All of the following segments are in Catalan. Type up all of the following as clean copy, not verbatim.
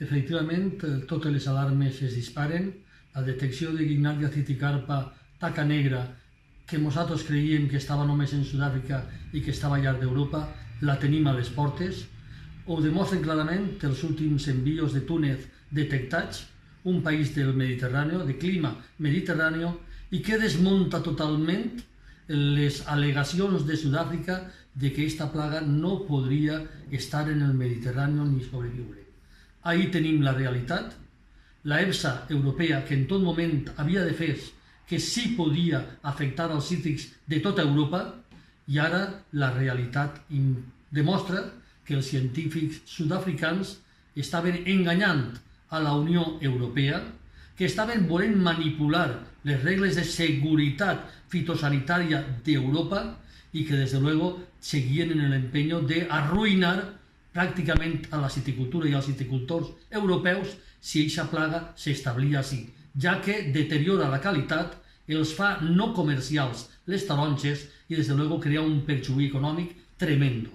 Efectivament, totes les alarmes es disparen. La detecció de Guignard Aciticarpa, taca negra, que nosaltres creiem que estava només en Sud-àfrica i que estava llarg d'Europa, la tenim a les portes. Ho demostren clarament els últims envios de Túnez detectats, un país del Mediterrani, de clima mediterrani, i que desmunta totalment les al·legacions de Sud-àfrica de que aquesta plaga no podria estar en el Mediterrani ni sobreviure. Ahí tenim la realitat. La EFSA europea, que en tot moment havia defès que sí podia afectar els cítrics de tota Europa, i ara la realitat demostra que els científics sud-africans estaven enganyant a la Unió Europea, que estaven volent manipular les regles de seguretat fitosanitària d'Europa i que, des de luego, seguien en el empeño de arruïnar pràcticament a la citicultura i als citicultors europeus si aquesta plaga s'establia així, ja que deteriora la qualitat, els fa no comercials les taronges i, des de luego, crea un perjuí econòmic tremendo.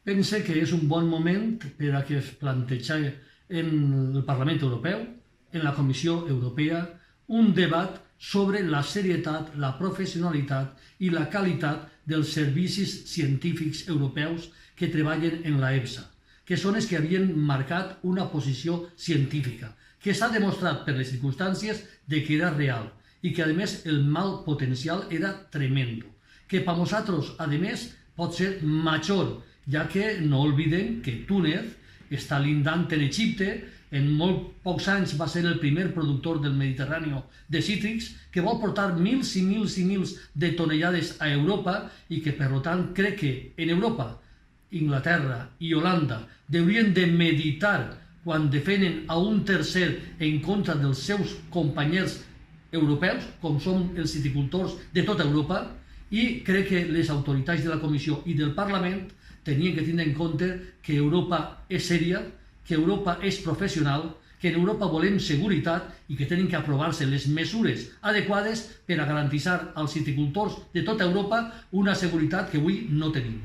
Pense que és un bon moment per a que es plantegi en el Parlament Europeu, en la Comissió Europea, un debat sobre la serietat, la professionalitat i la qualitat dels servicis científics europeus que treballen en la EFSA, que són els que havien marcat una posició científica, que s'ha demostrat per les circumstàncies de que era real i que, a més, el mal potencial era tremendo, que per nosaltres, a més, pot ser major, ja que no oblidem que Túnez està lindant en Egipte, en molt pocs anys va ser el primer productor del Mediterrani de cítrics, que vol portar mils i mils i mils de tonellades a Europa i que, per tant, crec que en Europa, Inglaterra i Holanda haurien de meditar quan defenen a un tercer en contra dels seus companys europeus, com són els citicultors de tota Europa, i crec que les autoritats de la Comissió i del Parlament tenien que tindre en compte que Europa és sèria, que Europa és professional, que en Europa volem seguretat i que tenen que aprovar-se les mesures adequades per a garantir als citicultors de tota Europa una seguretat que avui no tenim.